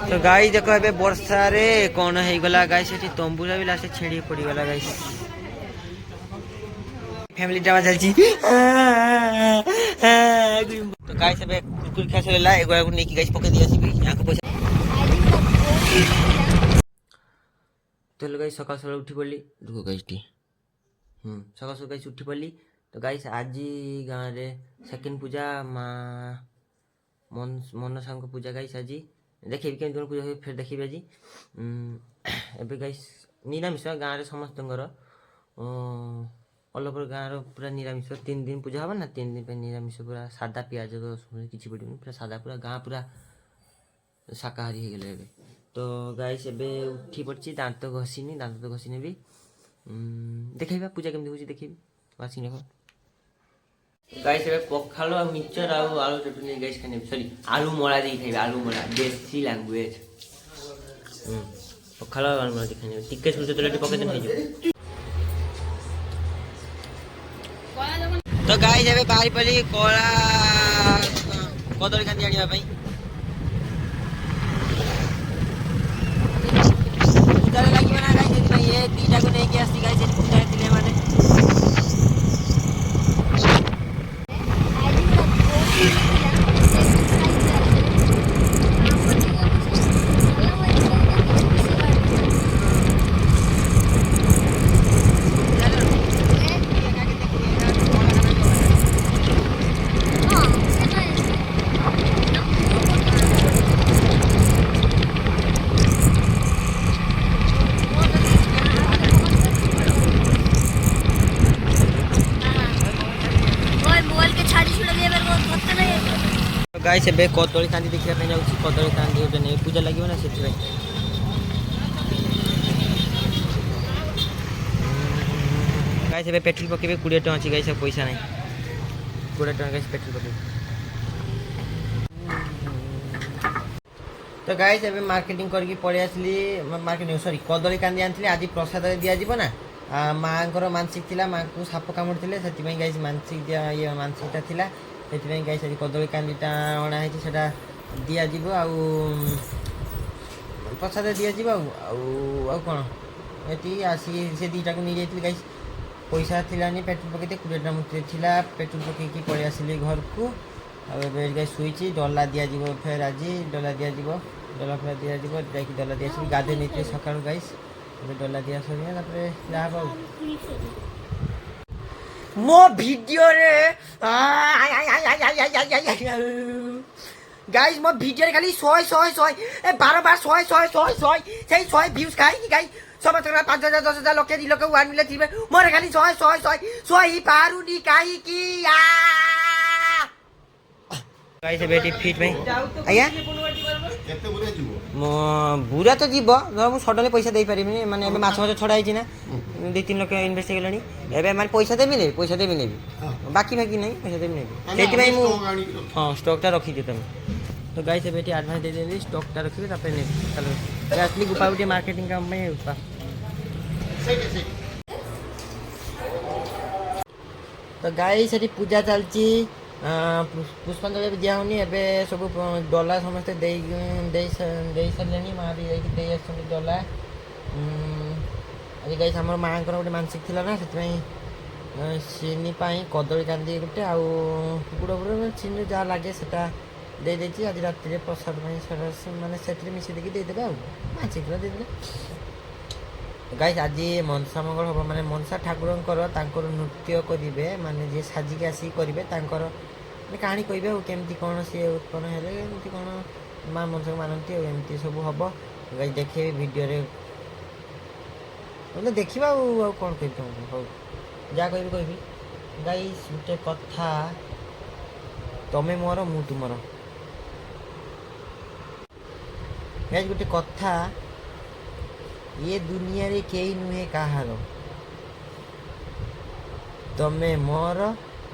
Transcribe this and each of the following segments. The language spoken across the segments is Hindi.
तो गाई देख ए वर्षा रे कौन हो गला गाई से तंबूरा भी लास्ट छेड़ी पड़ी गला गाई फैमिली ड्रामा चलची तो गाई से कुरकुर खा चला एगो एगो नेकी गाइस पके दिया सिबी यहाँ को पैसा तो गाइस सकाळ सकाळ उठी पड़ली रुको गाइस टी सकाळ सकाळ गाइस उठी पड़ली तो गाइस आज गाँव रे सेकंड पूजा माँ मनसा को पूजा गाइस आज देखिए केमती पूजा हुए फिर देखिए आज एबे गाइस निरामिष गाँव रे समस्त ऑल ओवर गाँव पूरा निरामिष 3 दिन पूजा हम ना 3 दिन पे निरामिष पूरा सादा पियाज रसुन किसी पड़े पूरा सादा पूरा गाँ पूरा शाकाहारी हो गए तो गाइस एबे उठी पड़ी दांत तो घसीनी भी देखा पूजा केमती हो देखी आसिक देख गाइस एबे पखाल आ मिक्सचर आ आलू चटनी गाइस खाने सॉरी आलू मोड़ा दे खाइबे आलू मोड़ा देसी लैंग्वेज पखाल आलू मोड़ा दे खाने टिके सुनते तो पके दिन हो तो गाइस एबे बाहरी पली कोला कदली कांदी आनिबा पई उतारे लागिबा ना गाइस भाई ये तीटा को नहीं के आसी गाइस उतारे दिले माने गाइस एबे कदली कांदी देखिया पे जाउची कदली कांदी ओटे नै पूजा लागियो ना सेठी भाई गाइस एबे पेट्रोल पकेबे 20 टका अछि गाइस पैसा नै 20 टका गाइस पेट्रोल पकेबे तो गाइस एबे मार्केटिंग करके पड़े आसली मार्केटिंग सॉरी कदली कांदी आनथले आज प्रसाद दिया जीवो ना मां को मानसिक थिला मां को साप कामुड़थिले सेति भाई गाइस मानसिक दिया ये मानसिकटा थिला से गाइस आज कदली कांदीटा अणा है दिया जीव आ प्रसाद दिया जीव कौन ये आसी से दीटा को नहीं जाती गाइस पैसा थिलानी पेट्रोल पकईते 20 टका मुझे थिला पेट्रोल पकईकी पड़े आसिली घर को गाइस शुई डला दि जाव फेर आज डला दि जाव डला फेर दि जाव जाकि डला दि आस गाधे नहीं सका गाइस डला दिया सर जहाँ मो वीडियो रे गाइस मो वीडियो रे खाली 100 ए 12 बार 100 से 100 व्यूज खाई कि गाइस समस्त 5000 10000 लोग के 2 लोग 1 मिलियन 3 मोर खाली 100 ही पारुनी काई की गाइस बेटी फिट में आया केते बुरा जीवो मो बुरा तो जीवो मु सडले पैसा दे पारिबिनी माने एबे माछ माछ छडा आइछि ना 2-3 लाख इन्वेस्ट गेलानी एबे माने पैसा देबी नै बाकी नै पैसा देबी नै सेति भाई मु हां स्टॉक ता रखी दे तमे तो गाइस बेटी एडवांस दे देबी स्टॉक ता रखी तापे नै चलो असली गुपाउटी मार्केटिंग काम में उपा तो गाइस सेठी पूजा चलची पुष्पांजलि भी दिया होनी एबे सब डला समस्त दे सारे माँ भी जाकि डला आज गाइस आम माँ गोटे मानसिक थी ना से चीनी कदली कांदी गोटे आउ गुड़ गुड़ चीनी जहाँ लगे से दे आज रात प्रसाद मानने से मिसे देखिए देदेवे मानसिक देदेवे गाइस आज मनसा मंगल हम माने मनसा ठाकुर नृत्य करेंगे माने जे साजिक आसिक करेंगे कहानी कहे केमती कौन सी उत्पन्न है कौन माँ मनसा मानती एमती सब हम गाइस देखिए वीडियो रे मतलब देखा कौन कह जहाँ कह गाइस गोटे कथा तमें मोर मु तुमर गाइस गोटे कथा ये दुनिया रे कई नुहे कहार तमें मोर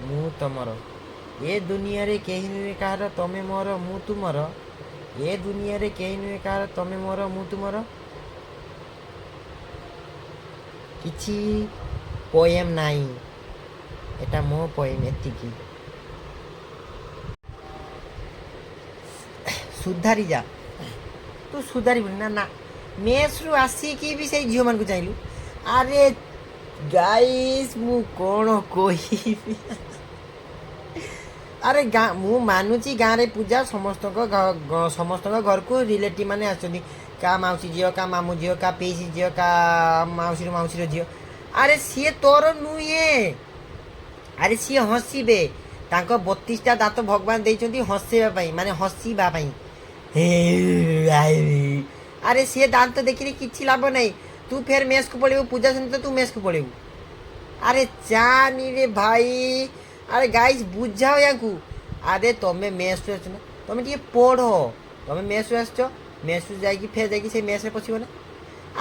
मु तुमर ये दुनिया रे कहीं नुहे कहार तमें मोर मु तुमर ये दुनिया रे कहीं नुहे कहार तमें मोर मु तुमर किछि पोएम नाई एटा मो पोएम एतिकी सुधारी जा ତୁ ସୁଧାରିବୁନି ନା ନା ମେସ୍ରୁ ଆସିକି ବି ସେଇ ଝିଅମାନଙ୍କୁ ଚାହିଁଲୁ। ଆରେ ଗାଇସ୍ ମୁଁ କ'ଣ କହିବି। ଆରେ ମୁଁ ମାନୁଛି ଗାଁରେ ପୂଜା ସମସ୍ତଙ୍କ ଘରକୁ ରିଲେଟିଭ୍ ମାନେ ଆସୁଛନ୍ତି। କା ମାଉସୀ ଝିଅ, କା ମାମୁଁ ଝିଅ, କା ପିଇସି ଝିଅ, କା ମାଉସୀର ଝିଅ। ଆରେ ସିଏ ତୋର ନୁହେଁ। ଆରେ ସିଏ ହସିବେ। ତାଙ୍କ 32ଟା ଦାନ୍ତ ଭଗବାନ ଦେଇଛନ୍ତି ହସେଇବା ପାଇଁ, ମାନେ ହସିବା ପାଇଁ। ଆରେ ସିଏ ଦାନ୍ତ ଦେଖିଲେ କିଛି ଲାଭ ନାହିଁ। ତୁ ଫେର ମେସ୍କୁ ପଳେଇବୁ, ପୂଜା ସହିତ ତୁ ମେସ୍କୁ ପଳେଇବୁ। ଆରେ ଚାନିରେ ଭାଇ। ଆରେ ଗାଇସ୍ ବୁଝାଅ ୟାଙ୍କୁ। ଆରେ ତମେ ମେସ୍ରୁ ଆସିଛ ନା, ତମେ ଟିକେ ପଢ଼। ତମେ ମେସ୍ରୁ ଆସିଛ, ମେସ୍ରୁ ଯାଇକି ଫେର ଯାଇକି ସେଇ ମେସ୍ରେ ପଶିବ ନା।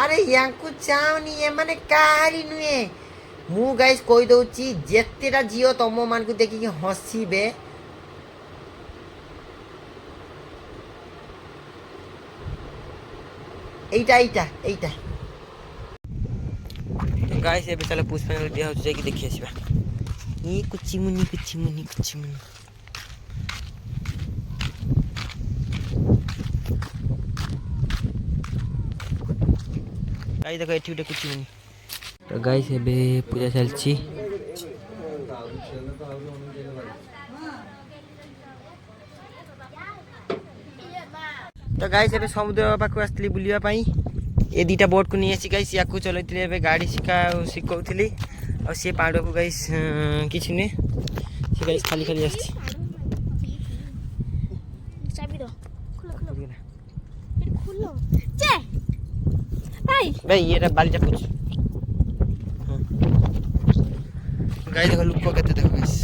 ଆରେ ୟାଙ୍କୁ ଚାହୁଁନି, ଏମାନେ କାହାରି ନୁହେଁ। ମୁଁ ଗାଇସ୍ କହିଦେଉଛି, ଯେତେଟା ଝିଅ ତମମାନଙ୍କୁ ଦେଖିକି ହସିବେ, ଏଇଟା ଗାଇସ୍ ଏବେ ଚାଲ ପୁଷ୍ପାଞ୍ଜଳି ଦିଆହେଉଛି, ଯାଇକି ଦେଖି ଆସିବା। ଇଏ କୁଚିମୁନି। ଗାଇସ୍ ଦେଖ ଏଠି ଗୋଟେ କୁଚିମୁନି। ତ ଗାଇସ୍ ଏବେ ପୂଜା ଚାଲିଛି। ତ ଗାଇସ୍ ଏବେ ସମୁଦ୍ର ପାଖକୁ ଆସିଥିଲି ବୁଲିବା ପାଇଁ। ଏ ଦୁଇଟା ବୋଟ୍କୁ ନେଇ ଆସି ଗାଇସ୍ ୟାକୁ ଚଲାଇଥିଲି। ଏବେ ଗାଡ଼ି ଶିଖଉଥିଲି। ଆଉ ସିଏ ପାଣ୍ଡକୁ ଗାଇସ୍ କିଛି ନୁହେଁ, ସେ ଗାଇସ୍ ଖାଲି ଆସିଛି। ଭାଇ ଏଇଟା ବାଲିଟା ପୁଛି ଗାଈ ଦେଖ ଲୋକ କେତେ ଦେଖ ଗାଇସ୍।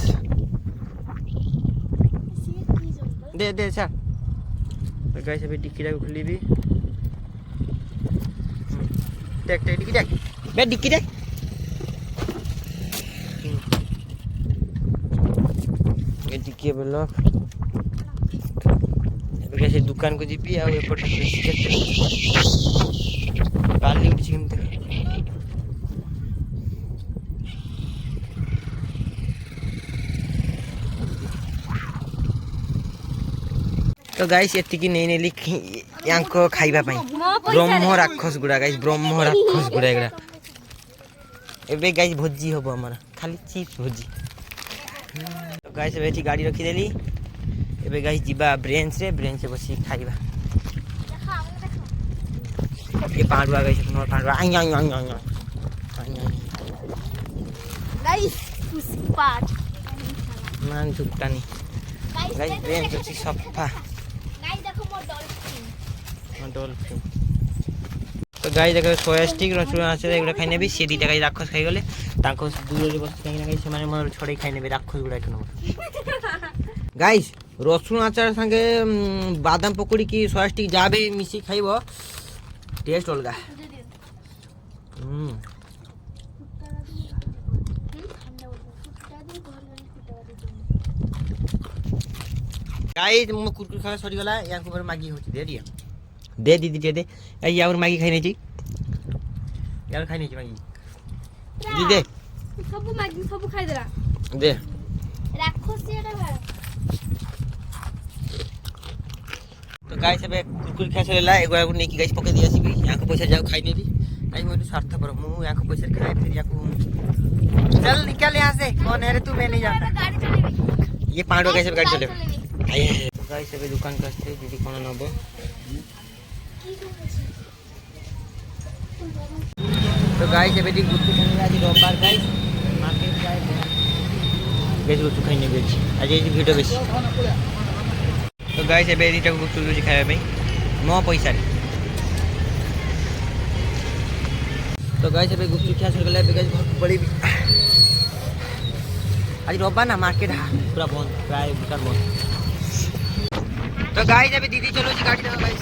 ଦେ ଛା ଗାଇସ୍ ଏବେ ଟିକିଟାକୁ ଖୋଲିବି। डिक्की डिक्की बोल ଏବେ ସେ ଦୋକାନକୁ ଯିବି। ଆଉ ଏପଟେ ବାଲି ଉଠିଛି କେମିତି। ତ ଗାଇସ୍ ଏତିକି ନେଇନେଲି ୟାଙ୍କ ଖାଇବା ପାଇଁ। ବ୍ରହ୍ମ ରାକ୍ଷସ ଗୁଡ଼ା ଗାଇସ୍, ବ୍ରହ୍ମ ରାକ୍ଷସ ଗୁଡ଼ା ଏଗୁଡ଼ା। ଏବେ ଗାଇସ୍ ଭୋଜି ହବ ଆମର, ଖାଲି ଚିପ୍ସ ଭୋଜି। ଗାଇସ୍ ଏବେ ଏଠି ଗାଡ଼ି ରଖିଦେଲି। ଏବେ ଗାଇସ୍ ଯିବା ବ୍ରେଞ୍ଚରେ ବସିକି ଖାଇବା। ये पांडवा guys not Pandava guys Pushpa मान चुपटानी गाइस ब्रेन तो सफा गाइस देखो मोर डॉल्फिन तो गाइस देखो सोया स्टिक रसुण आचे एगुडा खाइ नेबी से दीटा गाइस राक्षस खाइ गले ताको दूर रे बस काई ना गाइस से माने मोर छोड़े खाइ नेबे राक्षस गुडा कनो गाइस रसुण आचार संगे बादाम पकोड़ी की सोया स्टिक जाबे मिसी खाइबो टेस्ट अलग गाइस मो कुरकुर खा सरी गला याको पर मागी होची दे दिया दे दीदी दे ए यावर मागी खाइ नै छी यार खाइ नै छी मागी दी दे सब मागी सब खाइ देला दे राखोसी एटा बा तो गाइस ଏବେ କୁରକୁରି ଖାଇ ସରିଲା ଏଗୁଡ଼ାକୁ ନେଇକି ଗାଇସ୍ ପକେଇ ଦେଇ ଆସିବି ୟାଙ୍କୁ ପଇସା ଯାଉ ଖାଇ ନେବି गाइस मैं तो स्वार्थपर ମୁଁ ୟାଙ୍କୁ ପଇସା ଖାଏ फिर याକୁ चल निकल यहां से कौन है रे तू मैं नहीं जाता ये पांडव गाइस गाड़ी चले आए तो गाइस ଏବେ दुकान को आस्ते दीदी कोन नबो तो गाइस ଏବେ दी गुट्टू खाने आज रविवार गाइस मार्केट जाए गाइस गुट्टू खाने बेच आज ये वीडियो बेच तो गाइस ଏବେ ଏଇଟା ଗୁପଚୁପ ଦଉଛି ଖାଇବା ପାଇଁ ମୋ ପଇସାରେ तो गाइस ଏବେ ଗୁପଚୁପ ଖିଆ ସରିଗଲା ଏବେ ଗାଇस ଘରକୁ ପଳେଇବି आज रविवार ना मार्केट पूरा बंद प्राय दुकान बंद तो गाइस ଏବେ दीदी चलोची गाड़ी देखो गाइस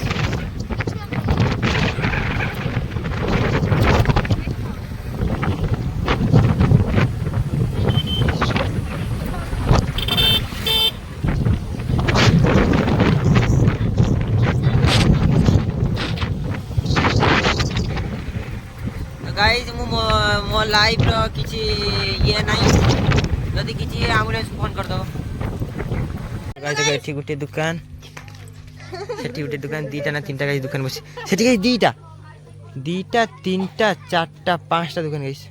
गाइस मो लाइफ रो किछि ये नाही जदी किछि एम्बुलेंस फोन कर दो गाइस एठी गुटे दुकान सेठी गोटे दुकान दीटा ना तीनटा गाइस दुकान बसी सेठी गाइस दीटा तीनटा चारटा पांचटा दुकान गाइस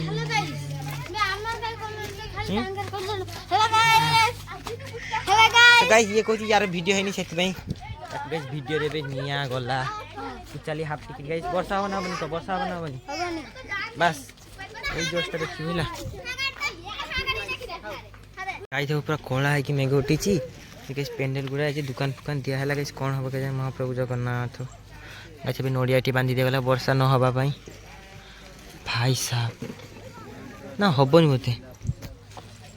हेलो गाइस मैं आमर गाइस खाली टांगर कर हेलो गाइस ये कोची यार वीडियो है नहीं सेठी भाई गाइस वीडियो रे बे निया गला चली हाफ टिकट गाइस वर्षा होना बनी तो वर्षा होना बनी बस এই জোসটা দেখি বুঝলা গাইস পুরা কোলা है कि मेघ उठीची गाइस पेंडल गुड़ा है दुकान फुकान दिया है गाइस कौन हबो के महाप्रभु जगन्नाथ गाइस भी नोडियाटी बांधी दे गला वर्षा न हवा पाई भाई साहब ना हबनी मते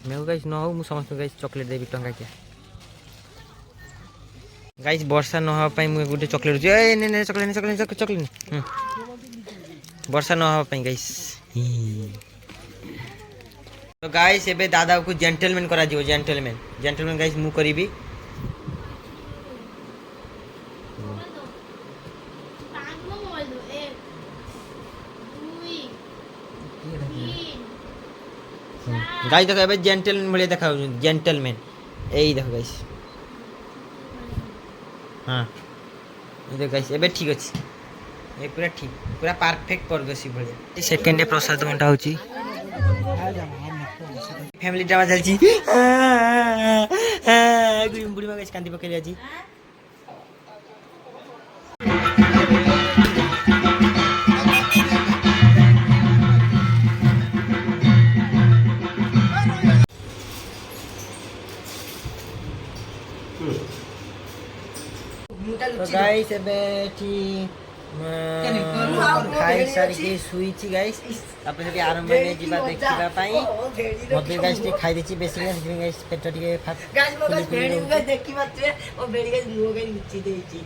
मेघ गाइस न हो मु समस्त गाइस चॉकलेट देबी टंगा के गाइस वर्षा न हवा पाई मु गुटे चॉकलेट ए ने ने चॉकलेट वर्षा न हवा पाई गाइस तो गाइस एबे दादा को जेंटलमैन करा दियो जेंटलमैन गाइस मु करीबी गाइस देखो एबे जेंटलमैन भले देखाउ जेंटलमैन एई देखो गाइस हां ये देखो गाइस एबे ठीक अछि ए पूरा ठीक पूरा परफेक्ट परगसी भले सेकंड डे प्रसाद घंटा होची फैमिली ड्रामा चलची बुढ़ी माँ कांदी पकड़ी आज तो गाइस एबे ठीक खाई सारी के सुईची गाइस तापर सेठी आरंभ में जीवा देखिबा पाई मते गाइस टे खाई देची बेसी गाइस पेट टिके फाट गाइस मो गाइस भेड़ी गाइस देखि मात्रे ओ भेड़ी गाइस मुंह गाइस नीचे देची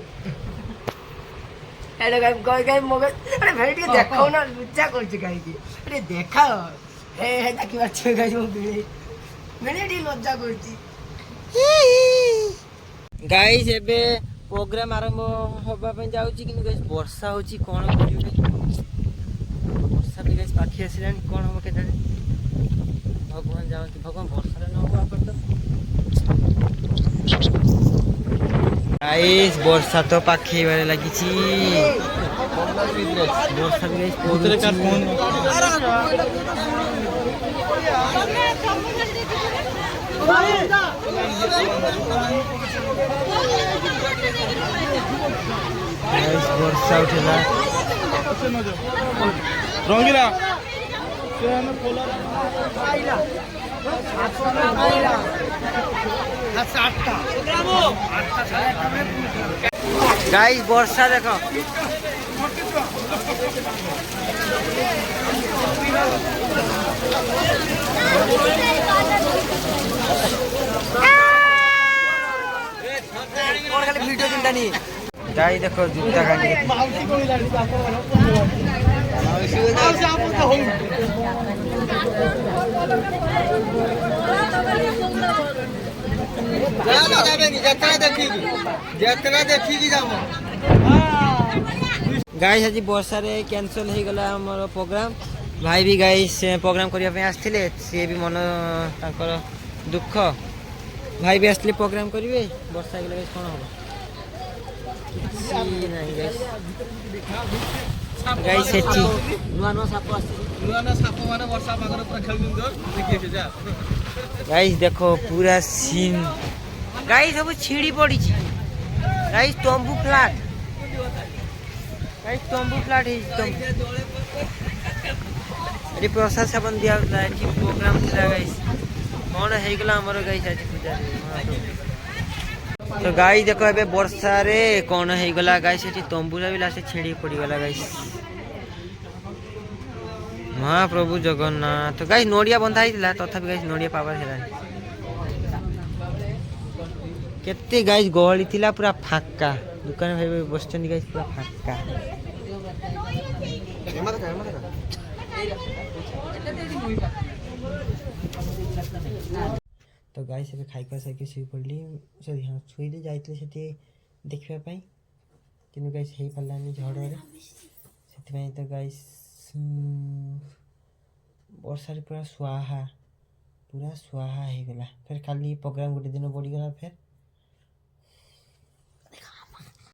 हेलो गाइस गाइस मो गाइस अरे भेड़ी के देखाओ ना लुच्चा करछ गाइस अरे देखाओ हे देखि मात्रे गाइस मो भेड़ी टी लज्जा करछि गाइस एबे प्रोग्राम आरंभ होबा पे जाउची कि गाइस वर्षा होची कोन करिवे वर्षा भी गाइस पाखी आसिलानी कोन हो के जाने भगवान जानती भगवान वर्षा न हो पर तो गाइस वर्षा तो पाखी वाले लगी छी वर्षा भी गाइस पोतरे का फोन वर्षा उठेला रंगीला गाइस वर्षा देखो वीडियो चिंता नहीं गाइस देखो जूता काटी गाइस आज वर्षा रे कैंसिल हो गला हमर प्रोग्राम भाई भी गाइस प्रोग्राम करिया पे आस्थिले से भी मन ताकर दुख भाई भी आस्थिले प्रोग्राम करिवे वर्षा गेले गाइस कोन हो नहीं गाइस सेठी नुआ साप माने वर्षा पागर पूरा खेल दिन देखिए जा गाइस देखो पूरा सीन गाइस सब छिड़ी पड़ी छी गाइस तंबू फ्लैट गाइस तंबू फ्लैट है एटी प्रशासन दिया होता है प्रोग्राम था गाइस कौन है गला हमर गाइस आज पूजा तो गाइस देखो एबे वर्षा रे कौन है गला गाइस एटी तंबूला भी लास्ट छिड़ी पड़ी गला गाइस महाप्रभु जगन्नाथ गाइस नोडिया बंधा हिला तथापि गाइस नोडिया पावर हेला केते गाइस गहली थिला पूरा फाक्का दुकान भाई बसचंदी गाइस पूरा फाक्का तो गाइस एबे खाई का साइके सुई पड़ली सॉरी हां सुई दे जाइतले सेते देखबा पई किनु गाइस हेई पल्लानी झड़ रे सेति पई तो गाइस ବର୍ଷାରେ ପୁରା ସୁଆହା ହେଇଗଲା। ଫେର୍ କାଲି ପ୍ରୋଗ୍ରାମ୍ ଗୋଟେ ଦିନ ବଢ଼ିଗଲା ଫେର୍